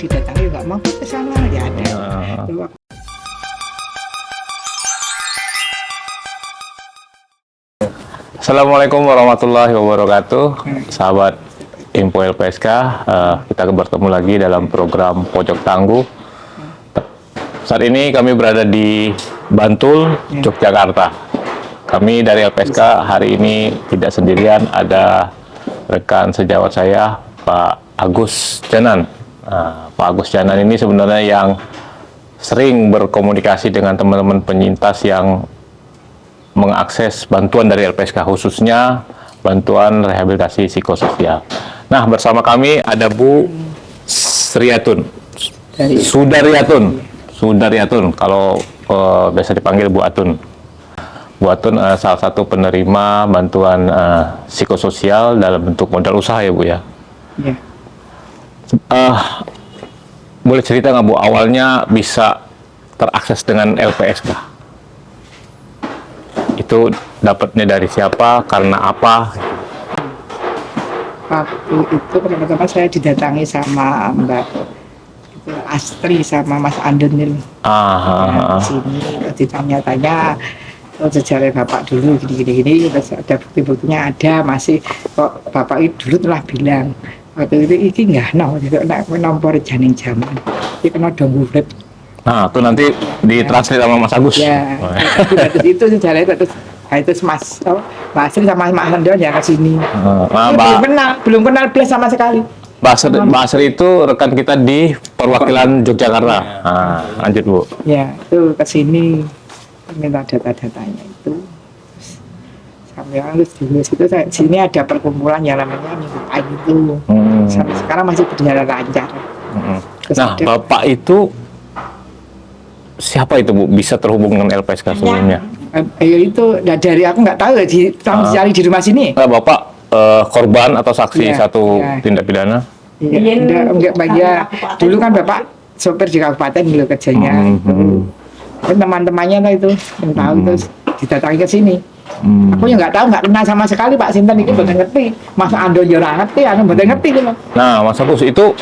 didatangi nggak mau ke sana ya ada. Assalamualaikum warahmatullahi wabarakatuh, sahabat Info LPSK. Kita bertemu lagi dalam program Pojok Tangguh. Saat ini kami berada di Bantul, Yogyakarta. Kami dari LPSK hari ini tidak sendirian, ada rekan sejawat saya, Pak Agus Janan. Pak Agus Janan ini sebenarnya yang sering berkomunikasi dengan teman-teman penyintas yang mengakses bantuan dari LPSK, khususnya bantuan rehabilitasi psikososial. Nah, bersama kami ada Bu Sriatun, Sudaryatun, kalau biasa dipanggil Bu Atun. Bu Atun salah satu penerima bantuan psikososial dalam bentuk modal usaha ya Bu ya? Iya. Boleh cerita nggak Bu, awalnya bisa terakses dengan LPSK? Itu dapatnya dari siapa, karena apa? Waktu itu pertama-tama saya didatangi sama Mbak itu Astri sama Mas Andon ini. Di sini ditanya-tanya sejarah Bapak dulu gini, terus ada bukti-buktinya ada, masih kok Bapak itu dulu telah bilang waktu itu iki nggak gitu, nomor janing jaman itu kena dong urip. Nah, itu nanti ditranslate sama Mas Agus. Ya, itu sejarahnya terus itu Mas Mbak Asri sama Mas Andon ya ke sini. Belum kenal belas sama sekali. Mbak Asri itu rekan kita di perwakilan Yogyakarta. Nah, lanjut Bu. Ya, itu ke sini minta data-datanya itu. Sampai harus dulu itu sini ada perkumpulan yang namanya Minggu Pagi itu. Sampai sekarang masih berjalan lancar. Nah, Bapak itu siapa itu Bu, bisa terhubung dengan LPSK sebelumnya? Ya itu dari aku nggak tahu ya, dicari di rumah sini. Bapak korban atau saksi satu tindak pidana? Iya, enggak ya. Dulu kan Bapak sopir di kabupaten dulu kerjanya. Kan teman-temannya itu yang tahu terus didatangi ke sini. Aku yang nggak tahu, nggak kenal sama sekali Pak Sinten itu, bukan ngerti. Mas Andon ya ora ngerti, bukan ngerti gitu. Nah, Mas Agus, itu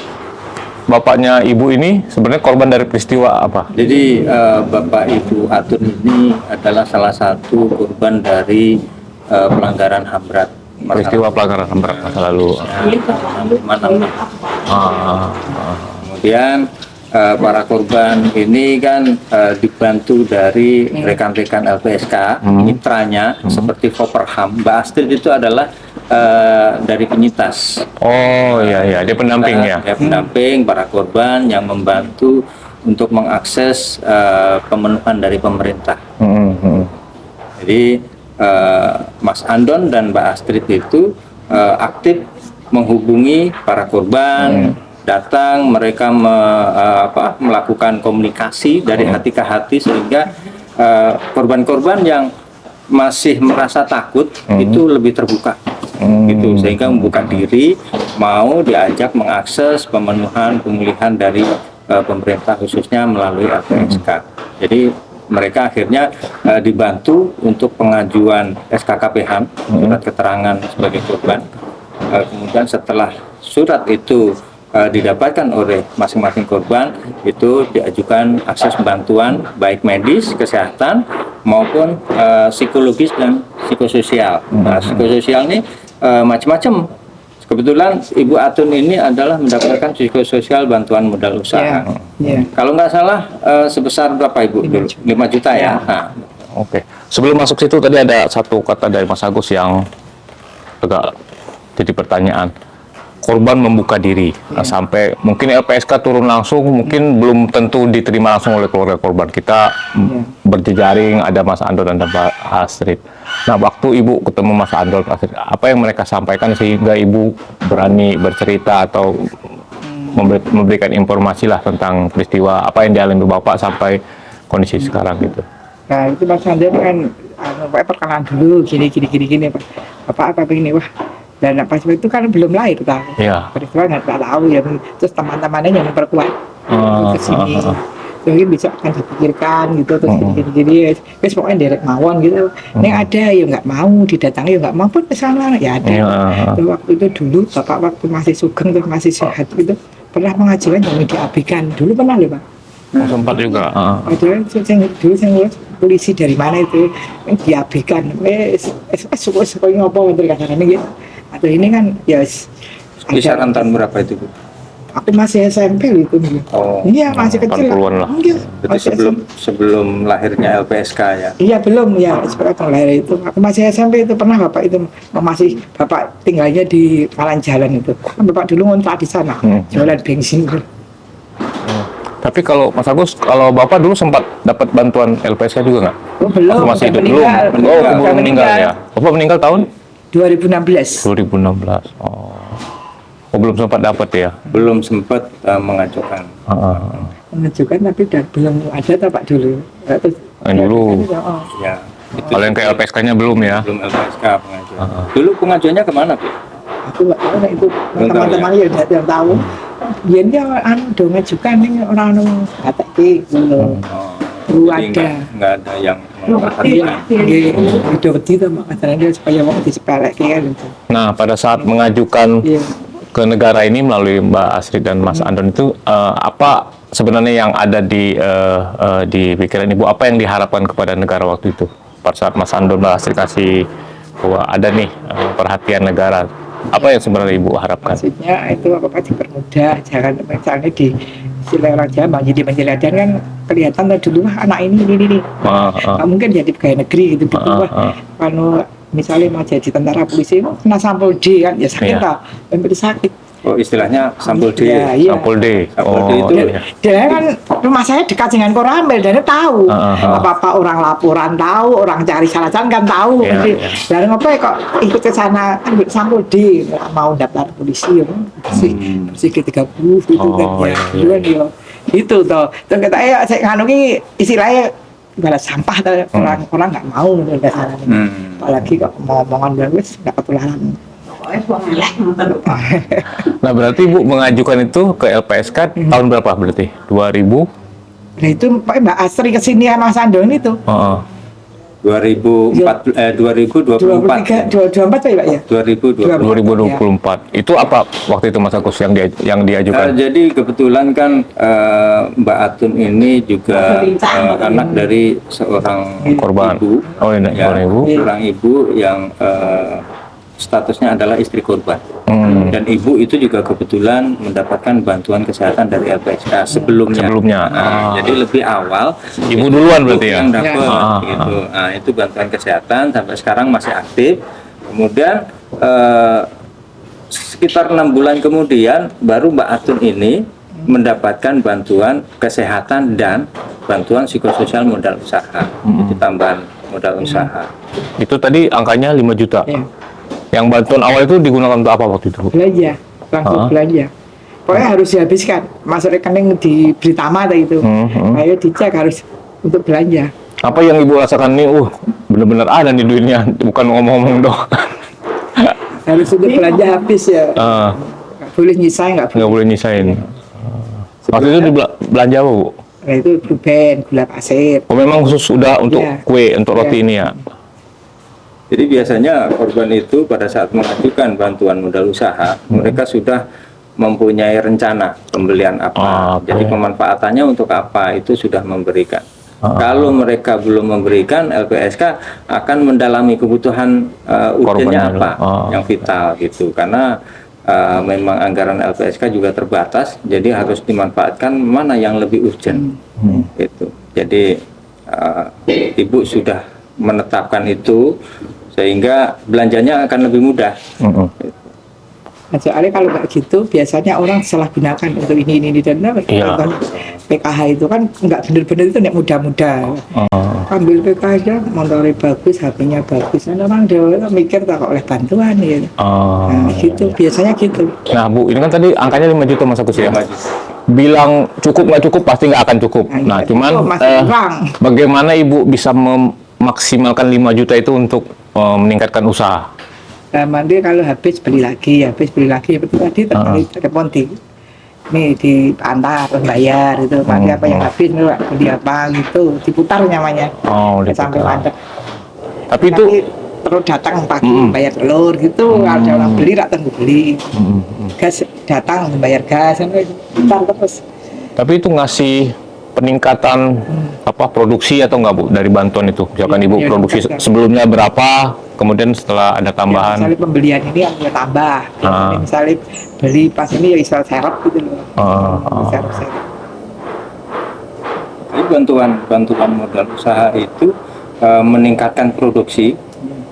bapaknya ibu ini sebenarnya korban dari peristiwa apa? Jadi Bapak Ibu Atun ini adalah salah satu korban dari pelanggaran HAM berat. Peristiwa pelanggaran HAM berat masa lalu. Kemudian para korban ini kan dibantu dari rekan-rekan LPSK, mitranya seperti Kopperham. Mbak Astrid itu adalah dari penyintas. Oh iya, dia pendamping ya? Dia pendamping para korban yang membantu untuk mengakses pemenuhan dari pemerintah. Jadi Mas Andon dan Mbak Astrid itu aktif menghubungi para korban, datang, mereka melakukan komunikasi dari hati ke hati, sehingga korban-korban yang masih merasa takut itu lebih terbuka. Gitu, sehingga membuka diri, mau diajak mengakses pemulihan dari pemerintah, khususnya melalui LPSK. Jadi mereka akhirnya dibantu untuk pengajuan SKKP-HAM, surat keterangan sebagai korban. Kemudian setelah surat itu didapatkan oleh masing-masing korban, itu diajukan akses bantuan baik medis, kesehatan maupun psikologis dan psikososial. Nah, psikososial ini macam-macam. Kebetulan Ibu Atun ini adalah mendapatkan psikososial bantuan modal usaha. Kalau nggak salah sebesar berapa Ibu? 5 juta ya. Nah. Oke. Sebelum masuk situ tadi ada satu kata dari Mas Agus yang agak jadi pertanyaan. Korban membuka diri, sampai mungkin LPSK turun langsung, mungkin belum tentu diterima langsung oleh keluarga korban. Kita berjejaring, ada Mas Andon dan Mbak Astrid. Nah, waktu Ibu ketemu Mas Andon, Astrid, apa yang mereka sampaikan sehingga Ibu berani bercerita atau memberikan informasi lah tentang peristiwa apa yang dialami Bapak sampai kondisi sekarang gitu? Nah, itu Mas Andon kan perkenalan dulu, gini, Bapak apa begini, wah. Dan pas itu kan belum lahir tahu. Peristiwa nggak tahu ya. Terus teman-temannya yang memperkuat ke sini. Mungkin bisa akan dipikirkan gitu, terus gini-gini. Terus pokoknya derek mawon gitu. Ini ada ya nggak mau didatangi, ya nggak mau pun kesana ya ada. Waktu itu dulu Bapak waktu masih sugeng tuh masih sehat gitu. pernah mengajukan yang diabaikan dulu pernah loh Pak. Oh, sempat juga. Padahal dulu saya ngurus polisi dari mana itu yang diabaikan. Suka ngopo gitu kadang-kadang gitu. Atau ini kan ya Kisaran tahun berapa itu Bu? aku masih SMP itu. Oh, Iya masih kecil. 80-an lah. Iya, berarti sebelum lahirnya LPSK ya. Iya belum ya seperti lahir itu. Aku masih SMP itu pernah bapak itu masih bapak tinggalnya di Kalan Jalan itu. Kan bapak dulu ngontrak di sana jualan bensin itu. Tapi kalau Mas Agus, kalau Bapak dulu sempat dapat bantuan LPSK juga nggak? Oh belum. Waktu masih hidup? Belum. Meninggal. Oh, keburu meninggal ya. Bapak meninggal tahun 2016. 2016. Oh, belum sempat dapat ya? Belum sempat mengajukan. Mengajukan tapi udah belum ada Pak dulu. Terus, dulu. Ya. Kalau yang ke LPSK-nya belum ya? Belum LPSK pengajuan. Dulu pengajuannya kemana Bu? Aku nggak tahu itu teman-teman ya udah yang tahu. Dia udah ngajukan nih orang KTP belum. Perlu Jadi ada. nggak ada yang Iya, memperhatikan. udah wedi tuh makanya dia supaya mau disepelek kan gitu. Nah, pada saat mengajukan Iya. ke negara ini melalui Mbak Astrid dan Mas Andon itu apa sebenarnya yang ada di pikiran Ibu, apa yang diharapkan kepada negara waktu itu pada saat Mas Andon Mbak Astrid kasih bahwa ada nih perhatian negara, apa yang sebenarnya Ibu harapkan? Maksudnya itu apa dipermudah, jangan misalnya di istilah orang Jawa jadi menjelajakan kan kelihatan dulu anak ini nggak mungkin jadi pegawai negeri gitu kalau misalnya mau jadi tentara polisi kena sampul D kan ya sakit lah hampir sakit. Oh istilahnya sampul D. Ya, iya. Sampul D. Sampul D itu dia kan rumah saya dekat dengan Koramil dan dia tahu apa orang laporan tahu, orang cari salahan kan tahu. Dan ngapain kok ikut ke sana kan sampul D mau daftar polisi ya bersih G30 gitu kan ya. Duluan ya itu toh. Terus kata saya nganu ki istilahnya balas sampah tuh orang nggak mau udah sana. Apalagi kok mau omongan bagus nggak ketularan. Nah berarti Ibu mengajukan itu ke LPSK tahun berapa berarti? 2000? Nah itu Mbak Astri kesini sama Mas Andon itu 2024 ya? 2024 ya Pak ya? 2024. Itu apa waktu itu Mas Agus yang diajukan? Jadi kebetulan kan Mbak Atun ini juga anak dari seorang korban. Ibu. Oh ini Ya, ibu. seorang ibu yang statusnya adalah istri korban. Dan ibu itu juga kebetulan mendapatkan bantuan kesehatan dari LPSK sebelumnya. Jadi lebih awal Ibu duluan berarti ya? yang dapat gitu. Nah, itu bantuan kesehatan sampai sekarang masih aktif. Kemudian sekitar 6 bulan kemudian baru Mbak Atun ini mendapatkan bantuan kesehatan dan bantuan psikososial modal usaha. Itu tambahan modal usaha. Itu tadi angkanya 5 juta. Iya. Yang bantuan awal itu digunakan untuk apa waktu itu? Belanja, langsung belanja. Pokoknya harus dihabiskan. Masuk rekening di Britama itu. Ayo dicek harus untuk belanja. Apa yang Ibu rasakan nih? Benar-benar ada nih duitnya, bukan ngomong-ngomong doang. Harus untuk belanja habis ya. Nggak boleh nyisain, nggak boleh nyisain. Waktu itu belanja apa Bu? Nah itu blue band, gula pasir. Oh memang khusus udah untuk kue, untuk roti ini ya? Jadi biasanya korban itu pada saat mengajukan bantuan modal usaha, mereka sudah mempunyai rencana pembelian apa, jadi pemanfaatannya untuk apa, itu sudah memberikan. Kalau mereka belum memberikan, LPSK akan mendalami kebutuhan urgennya apa, yang vital gitu. Karena memang anggaran LPSK juga terbatas, jadi harus dimanfaatkan mana yang lebih urgent. Gitu. Jadi Ibu sudah menetapkan itu, sehingga belanjanya akan lebih mudah. Nah, soalnya kalau nggak gitu, biasanya orang salah gunakan untuk ini dan PKH itu kan nggak benar-benar itu nek mudah-mudah. Ambil PKH aja, motornya bagus, HP-nya bagus, dan orang dewasa mikir tak oleh bantuan gitu. Nah, gitu, biasanya gitu. Nah Bu, ini kan tadi angkanya 5 juta Mas Agus ya? Bilang cukup nggak cukup pasti nggak akan cukup. Nah cuman bagaimana Ibu bisa memaksimalkan 5 juta itu untuk meningkatkan usaha? Nah, nanti kalau habis beli lagi seperti tadi telepon nih diantar bayar itu nanti apa yang habis beli apa gitu diputar namanya sampai mantap. Tapi itu terus datang pagi bayar telur gitu, ada orang beli tak tunggu beli. Gas datang bayar gas, ntar terus. Tapi itu ngasih peningkatan apa produksi atau enggak Bu dari bantuan itu? Misalkan Ibu Iya, produksi meningkatkan. sebelumnya berapa, kemudian setelah ada Ya, tambahan. misalnya pembelian ini yang gue tambah, misalnya beli pas ini ya istilah serep gitu loh, serep. Jadi bantuan modal usaha itu meningkatkan produksi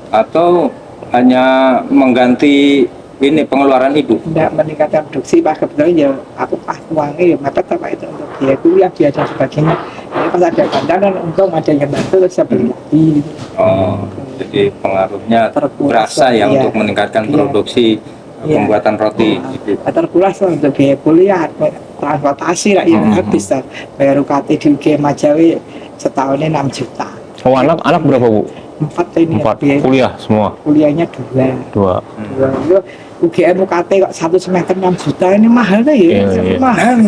atau hanya mengganti ini pengeluaran Ibu? Tidak meningkatkan produksi, pas kebetulan ya aku pas uangnya ya mepet apa itu untuk biaya kuliah, biaya dan sebagainya. Jadi pas ada bantuan untung ada yang bantu terus saya beli lagi gitu. Oh, jadi pengaruhnya Terkuras, berasa ya iya. untuk meningkatkan Iya. produksi pembuatan roti. Gitu. Terkuras lah untuk biaya kuliah, transportasi lah yang habis lah. Bayar UKT di UGM Majawi setahunnya 6 juta. Oh, anak berapa Bu? 4 ini 4 biaya kuliah semua. kuliahnya 2. 2. Itu UGM UKT kok 1 semester 6 juta, ini mahal lah ya. Iya. Mahal.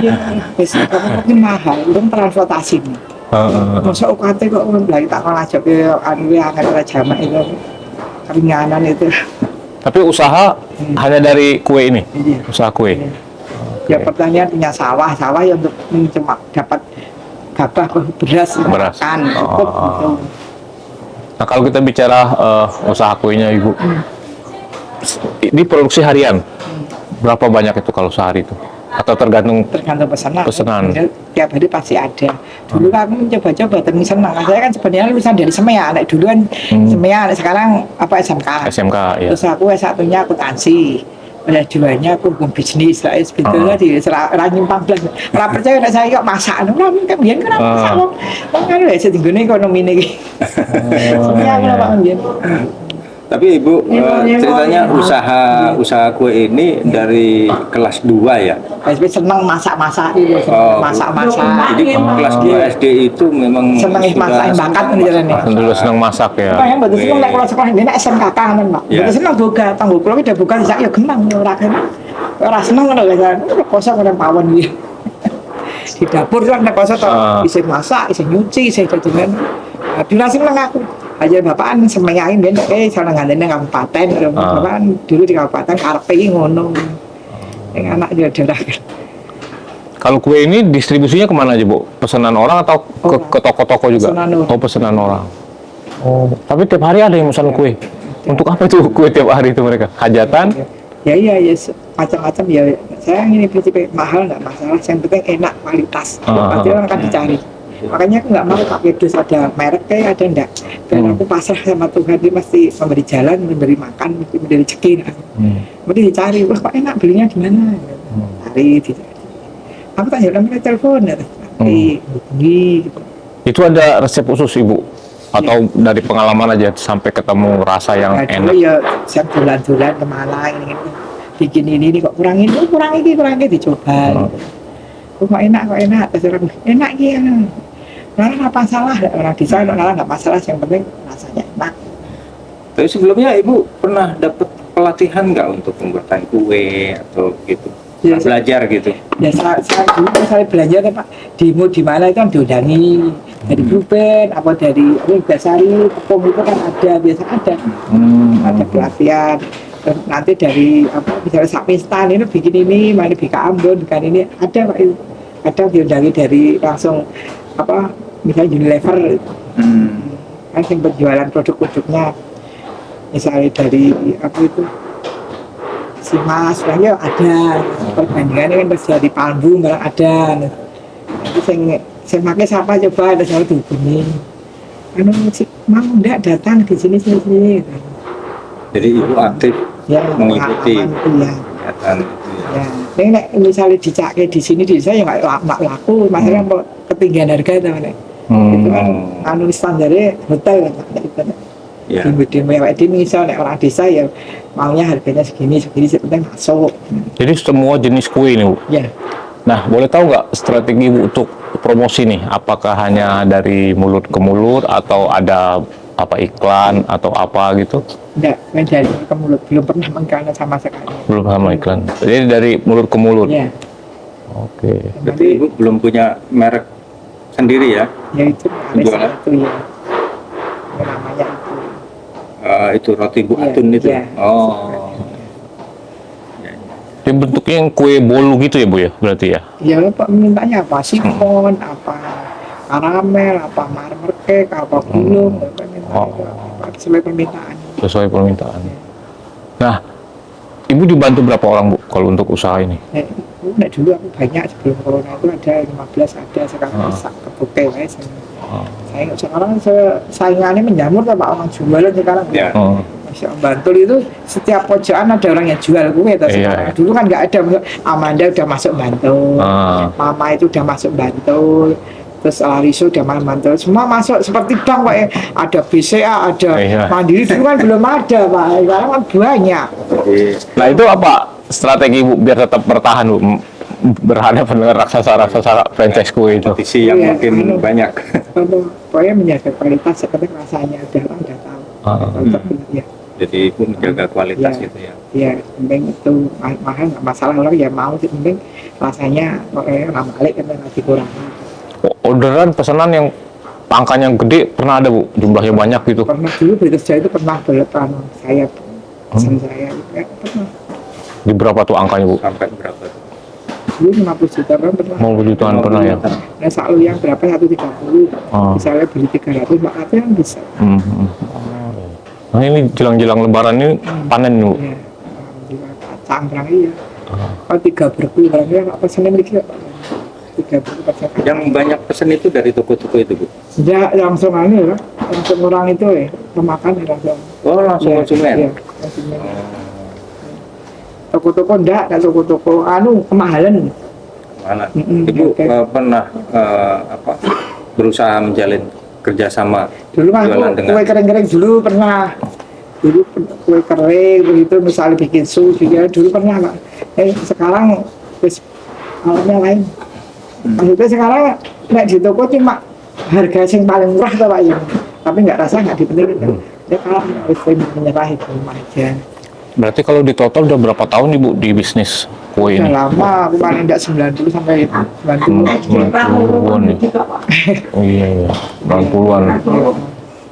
Iya, wis mungkin mahal, belum transportasi nih. Masa UKT kok lagi tak ngajak ke anu yang ada jamak itu keringanan itu. Tapi usaha hanya dari kue ini, Iya. usaha kue. Ya pertanyaan punya sawah yang untuk cuma dapat gabah beras Beras. makan cukup gitu. Nah kalau kita bicara usaha kuenya Ibu, ini produksi harian, berapa banyak itu kalau sehari itu? Atau tergantung Tergantung pesanan. Pesanan. Tiap hari pasti ada. Dulu aku mencoba-coba dan senang. Saya kan sebenarnya lulusan dari SEMEA, anak dulu kan SEMEA, sekarang apa SMK. SMK ya? Terus aku S1-nya akuntansi. S2-nya aku hukum bisnis lah, sebetulnya di nyimpang belas. Ora percaya nek saya kok masak, ora mungkin biyen kan masak wong. Wong kan wis dinggone ekonomi iki. Sebenarnya aku ora biyen. Tapi Ibu ceritanya usaha kue ini dari kelas 2 ya? Wis seneng masak-masak itu, masak-masak. Jadi kelas 2 SD itu memang Seneng masak bakat ini jarane. dulu senang masak ya? Kayak betul seneng nek kula sekolah ini nek SMK kan, Pak. Iya. Betul seneng boga, tanggo kula ki udah boga sak ya gemang ora kan. Ora seneng ngono kan. Kosong ora pawon iki. Di dapur kan nek kosong isih masak, isih nyuci, isih jajan. Dulu seneng aku. Aja bapakan semenyain ben salah ngandene kabupaten. Bapakan dulu di kabupaten karepe iki ngono. Yang anak daerah. Kalau kue ini distribusinya kemana aja Bu? Pesanan orang atau ke toko-toko juga? Pesanan orang. Oh pesanan orang. Oh, tapi tiap hari ada yang pesan kue. Untuk apa itu kue tiap hari itu mereka? Hajatan? Ya macam-macam ya. Saya ini prinsip mahal nggak masalah, yang penting enak kualitas. Pasti orang akan dicari. Makanya aku nggak mau pakai dus ada merek kayak ada enggak. Dan aku pasrah sama Tuhan, dia mesti memberi jalan, memberi makan, memberi rezeki. Kemudian dicari, wah kok enak belinya di mana? Dicari. Aku tanya nomor telepon, nanti hubungi. Gitu. Itu ada resep khusus Ibu? Atau dari pengalaman aja sampai ketemu rasa yang Nah, enak? dulu ya saya bulan-bulan ke Malang ini bikin ini kok kurang ini dicoba. Kok enak terus orang enak gitu. Orang apa salah orang di sana orang nggak masalah, yang penting rasanya enak. Tapi sebelumnya Ibu pernah dapat pelatihan nggak untuk pembuatan kue atau gitu? Ya, Belajar gitu? Ya saya dulu misalnya belajar Pak demo di mana itu kan diundangi dari Grupen apa dari Gasari tepung itu kan biasa ada pelatihan. Terus nanti dari apa misalnya Sapistan ini bikin ini, mana bikin Ambon, bikin ini ada Pak itu. Kadang diundangi dari langsung apa misalnya Unilever kan yang berjualan produk-produknya misalnya dari apa itu si Mas ya ada perbandingannya kan terjadi Palbu malah ada nanti saya pakai siapa coba ada saya dihubungi si mau enggak datang di sini Jadi Ibu aktif ya mengikuti ya kegiatan itu ya? Ya, ini misalnya dicake di sini di saya nggak laku, masalah ketinggian harga itu kan anu standarnya hotel kan itu. Ya. Di misal orang desa ya maunya harganya segini penting masuk. Jadi semua jenis kue ini Bu? Ya. Nah, boleh tahu nggak strategi Bu untuk promosi nih? Apakah hanya dari mulut ke mulut atau ada apa iklan atau apa gitu? Enggak, dari ke mulut belum pernah mengiklan sama sekali. Belum sama iklan. Jadi dari mulut ke mulut. Iya. Oke. Berarti Ibu belum punya merek sendiri ya? Ya itu Jualan? itu ya. Namanya itu. Itu roti Bu Iya, Atun itu. iya. Oh. Yang bentuknya yang kue bolu gitu ya Bu ya, berarti ya? Ya Pak mintanya apa? Sifon, apa karamel, apa marmer cake, apa gulung, Bapak minta itu, apa, sesuai permintaan. Sesuai permintaan. Nah, Ibu dibantu berapa orang Bu kalau untuk usaha ini? Nek dulu aku banyak sebelum corona itu ada 15 ada sekarang bisa kebuka ya sekarang saingannya menjamur tuh Pak orang jualan sekarang Ya. Masya Bantul itu setiap pojokan ada orang yang jual kue tuh sekarang. Iya. Dulu kan nggak ada, Amanda udah masuk Bantul, Mama itu udah masuk Bantul, terus Lariso udah masuk Bantul, semua masuk seperti bank Pak ya. Ada BCA, ada Iya. Mandiri dulu kan belum ada Pak, sekarang kan banyak. Nah itu apa strategi Bu biar tetap bertahan Bu berhadapan dengan raksasa-raksasa franchise kue itu? Kompetisi yang Iya, makin banyak. Pokoknya menjaga kualitas seperti rasanya udah tahu. Ya, Jadi Ibu menjaga kualitas Iya. gitu ya. ya penting itu mahal nggak masalah orang ya mau sih penting rasanya pokoknya ramalik kan nanti kurang. Orderan pesanan yang angkanya gede pernah ada Bu, jumlahnya banyak gitu. Pernah dulu bekerja itu pernah berlepan saya pesan saya ya, pernah Di berapa tuh angkanya Bu? Sampai berapa? dulu 50 juta kan pernah. 50 jutaan pernah ya? Nah selalu yang berapa 130 misalnya beli 300 400 kan bisa. Nah ini jelang-jelang lebaran ini panen Bu. Ya, alhamdulillah kacang berang iya. Kalau 3 berku barangnya nggak pesannya miliki Pak. 3 berku pesan. Yang banyak pesen itu dari toko-toko itu Bu. Ya langsung ya, langsung orang itu pemakan ya langsung. Oh langsung Ya, konsumen. iya, konsumen. Toko-toko enggak toko-toko kemahalan. Mana? Mm-mm, Ibu oke. pernah berusaha menjalin kerjasama Dulu kan jualan aku dengan kue kering-kering dulu pernah. Dulu kue kering begitu misalnya bikin sus gitu dulu pernah Pak. Sekarang wis alamnya lain. Maksudnya sekarang nek di toko cuma harga yang paling murah tuh Pak ya. Tapi nggak rasa nggak dipentingin. Ya kalau wis menyerah itu rumah aja. Berarti kalau di total udah berapa tahun Ibu di bisnis kue ini? Udah lama, aku paling enggak 90 sampai 90. 90-an ya? Oh iya, iya. 90-an.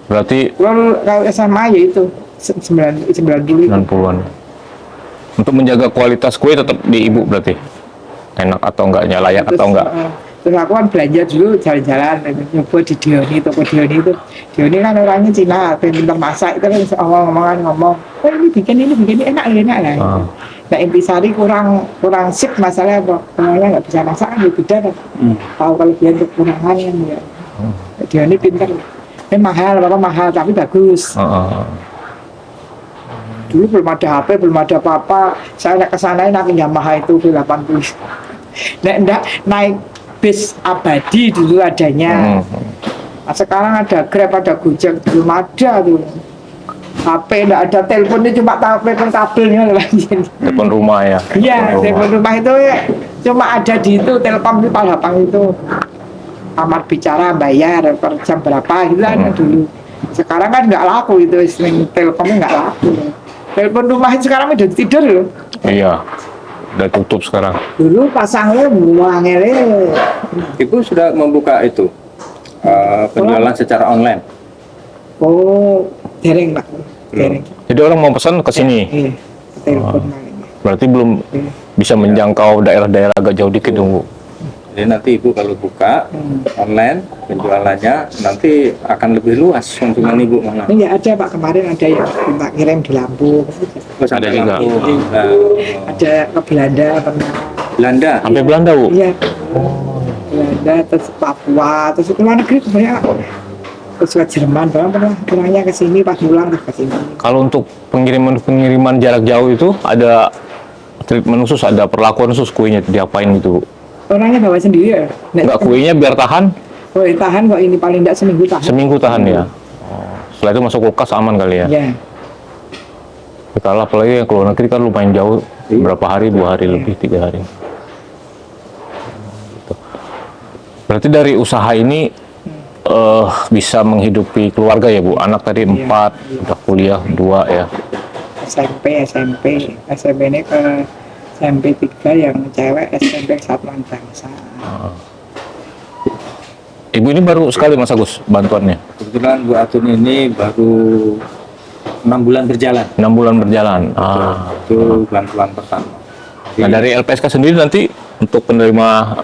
Berarti Kalau SMA ya itu 90 itu. 90-an. Untuk menjaga kualitas kue tetap di Ibu berarti? Enak atau enggaknya, layak atau enggak? Terus aku kan belanja dulu jalan-jalan, nyoba di Dioni, toko Dioni itu. Dioni kan orangnya Cina, pintar masak, itu kan ngomong, oh ini bikin enak lah. Nah Intisari kurang sip masalah apa? Orangnya nggak bisa masak kan, ya beda kan. Tahu kelebihan kekurangan kan ya. Dioni pintar. Mahal, tapi bagus. Dulu belum ada HP, belum ada apa-apa. Saya naik ke sana naik Yamaha itu V80. Nggak naik bis abadi dulu adanya. Nah, sekarang ada Grab, ada Gojek, belum ada tuh. HP nggak ada, teleponnya cuma telepon kabelnya lagi. Telepon rumah ya? Iya, telepon rumah itu ya, cuma ada di itu, Telkom di Palhapang itu. Kamar bicara, bayar per jam berapa gitu kan dulu. Sekarang kan nggak laku itu, Telkomnya nggak laku. Telepon rumah sekarang udah tidur loh. Iya, udah tutup sekarang. Dulu pasangnya buangnya. Ibu sudah membuka itu penjualan secara online. Oh, dereng Pak. Dereng. Jadi orang mau pesan ke sini? Iya, telepon maling. Berarti belum bisa menjangkau daerah-daerah agak jauh dikit dong Bu? Jadi nanti Ibu kalau buka online penjualannya nanti akan lebih luas konsumen Ibu mana? Ini ya ada Pak, kemarin ada yang minta kirim di Lampung. Oh, sampai Ada juga. Lampung. Nah, Ada ke Belanda pernah. Belanda. Sampai Belanda Bu? Iya. Belanda, terus Papua, terus ke luar negeri banyak. Terus ke Jerman, pernah pulangnya ke sini, pas pulang terus ke sini. Kalau untuk pengiriman jarak jauh itu ada treatment khusus, ada perlakuan khusus kuenya diapain gitu Bu? Orangnya bawa sendiri ya? Enggak, kuenya biar tahan? Oh, tahan kok ini paling enggak seminggu tahan. Seminggu tahan ya? Setelah itu masuk kulkas aman kali ya? Iya. Tapi kalau apalagi yang ke luar negeri kan lumayan jauh, berapa hari, 2 hari lebih, 3 hari. Gitu. Berarti dari usaha ini bisa menghidupi keluarga ya Bu? Anak tadi 4, udah kuliah 2 ya? SMP ini ke SMP 3 yang cewek, SMP Satuan Bangsa. Ibu ini baru sekali Mas Agus bantuannya? Kebetulan Bu Atun ini baru 6 bulan berjalan. 6 bulan berjalan. Itu bantuan pertama. Nah, dari LPSK sendiri nanti untuk penerima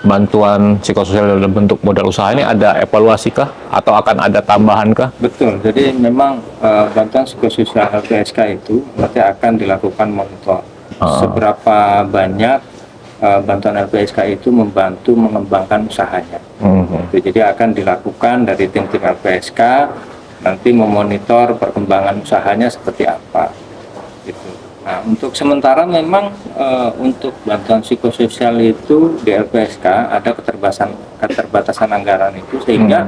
bantuan psikososial dalam bentuk modal usaha ini ada evaluasi kah atau akan ada tambahan kah? Betul. Jadi memang bantuan psikososial LPSK itu nanti akan dilakukan monitor. Seberapa banyak bantuan LPSK itu membantu mengembangkan usahanya. Jadi akan dilakukan dari tim-tim LPSK nanti memonitor perkembangan usahanya seperti apa. Gitu. Nah, untuk sementara memang untuk bantuan psikososial itu di LPSK ada keterbatasan anggaran itu sehingga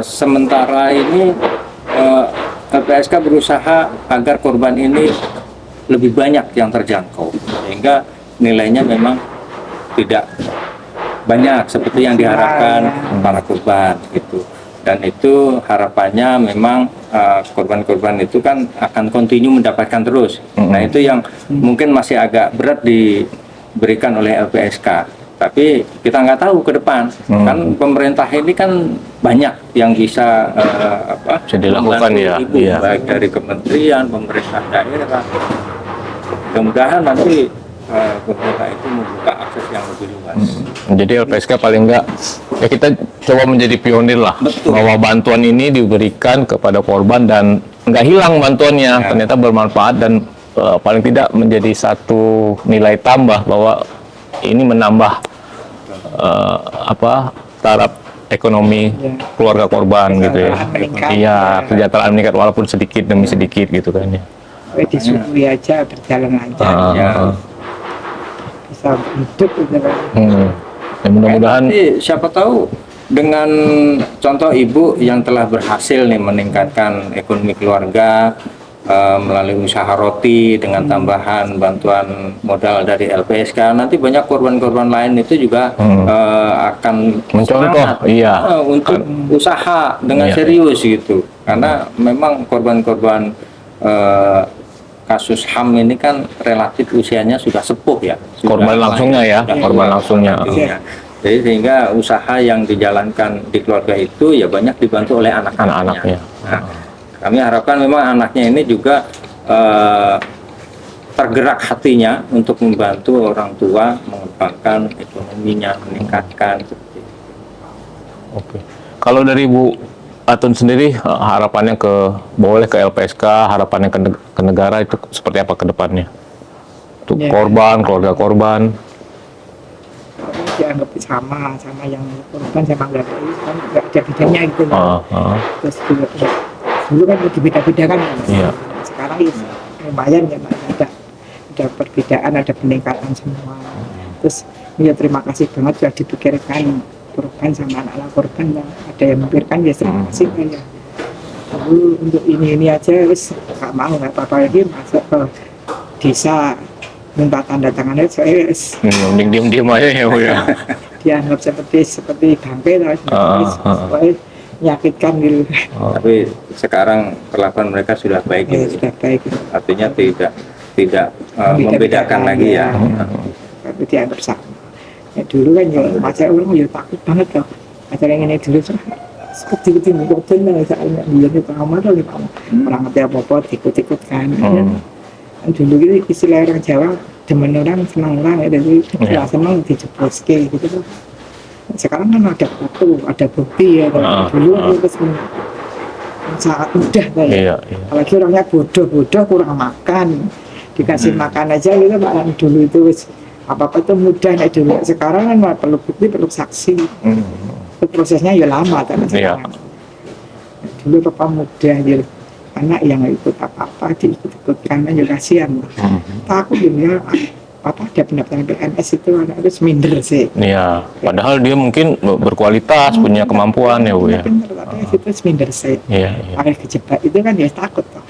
sementara ini LPSK berusaha agar korban ini lebih banyak yang terjangkau sehingga nilainya memang tidak banyak seperti yang diharapkan para korban gitu. Dan itu harapannya memang korban-korban itu kan akan kontinu mendapatkan terus. Nah itu yang mungkin masih agak berat diberikan oleh LPSK. Tapi kita nggak tahu ke depan. Kan pemerintah ini kan banyak yang bisa dilakukan ya. Ibu, baik dari kementerian, pemerintah daerah. Mudah-mudahan nanti pemerintah itu membuka akses yang lebih luas. Jadi LPSK paling enggak ya kita coba menjadi pionir lah. Betul. Bahwa bantuan ini diberikan kepada korban dan nggak hilang bantuannya, ternyata bermanfaat dan paling tidak menjadi satu nilai tambah bahwa ini menambah taraf ekonomi keluarga korban gitu ya. Iya, kesejahteraan meningkat walaupun sedikit demi sedikit gitu kan ya. Disyukuri aja berjalan lancar. Bisa hidup gitu kan. Ya, mudah-mudahan siapa tahu dengan contoh ibu yang telah berhasil nih meningkatkan ekonomi keluarga melalui usaha roti dengan tambahan bantuan modal dari LPSK, nanti banyak korban-korban lain itu juga akan mencontoh untuk usaha dengan serius gitu, karena memang korban-korban kasus HAM ini kan relatif usianya sudah sepuh ya. Korban langsungnya ya, korban langsungnya. Jadi sehingga usaha yang dijalankan di keluarga itu ya banyak dibantu oleh anak-anaknya. Nah, kami harapkan memang anaknya ini juga tergerak hatinya untuk membantu orang tua mengembangkan ekonominya, meningkatkan. Oke. Kalau dari Bu Atun sendiri harapannya boleh ke LPSK, harapannya ke negara itu seperti apa ke depannya? Untuk korban, keluarga korban. Dianggap sama yang korban sama nggak ada bedanya gitu loh. Terus dulu kan beda-beda kan. Sekarang ya lumayan ya, ada perbedaan, ada peningkatan semua. Terus ya terima kasih banget sudah dipikirkan korban sama anak-anak korban, ada yang memikirkan ya terima kasih ya. Lalu untuk ini aja wis nggak mau, nggak apa-apa lagi masuk ke desa minta tanda tangannya saya diem aja ya Bu ya. Dianggap seperti bangke menyakitkan gitu. Tapi sekarang perlakuan mereka sudah baik sudah baik. Artinya tidak membedakan lagi ya. Tapi dianggap sama. Ya dulu kan ya pacar orang ya takut banget loh. Pacar yang ini dulu seperti ngikutin lah soalnya dia itu kamar lagi orang ngerti apa-apa ikut-ikut kan. Dulu gitu istilah orang Jawa demen orang senang orang ya, jadi nggak senang dijebloske gitu loh. Sekarang kan ada foto, ada bukti ya. Dulu itu sangat mudah kayak. Apalagi orangnya bodoh kurang makan, dikasih makan aja gitu Pak. Dulu itu apa-apa tuh mudah nih dulu. Sekarang kan perlu bukti, perlu saksi. Prosesnya ya lama kan sekarang. Dulu apa mudah gitu. Anak yang ikut apa-apa diikut-ikutkan aja kasihan. Takut dia ada pendaftaran PNS itu anak itu minder sih. Iya, padahal dia mungkin berkualitas, punya kemampuan ya Bu ya. Bener, tapi itu minder sih. Iya. Kejebak itu kan ya takut toh.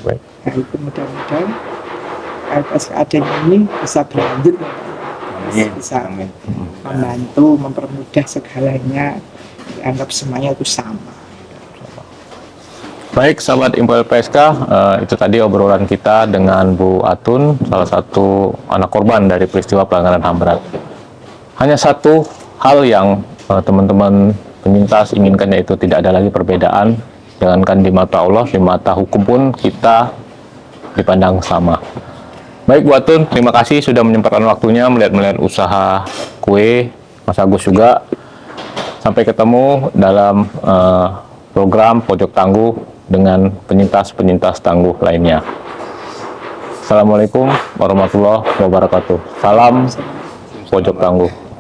Baik. Nah itu mudah-mudahan LPSK adanya ini bisa berlanjut, bisa membantu, mempermudah segalanya, dianggap semuanya itu sama. Baik, sahabat Info LPSK, itu tadi obrolan kita dengan Bu Atun, salah satu anak korban dari peristiwa pelanggaran HAM berat. Hanya satu hal yang teman-teman penyintas inginkan, yaitu tidak ada lagi perbedaan Jangankan di mata Allah, di mata hukum pun kita dipandang sama. Baik Bu Atun, terima kasih sudah menyempatkan waktunya melihat usaha kue Mas Agus juga. Sampai ketemu dalam program Pojok Tangguh dengan penyintas-penyintas tangguh lainnya. Assalamualaikum warahmatullahi wabarakatuh. Salam Pojok Tangguh.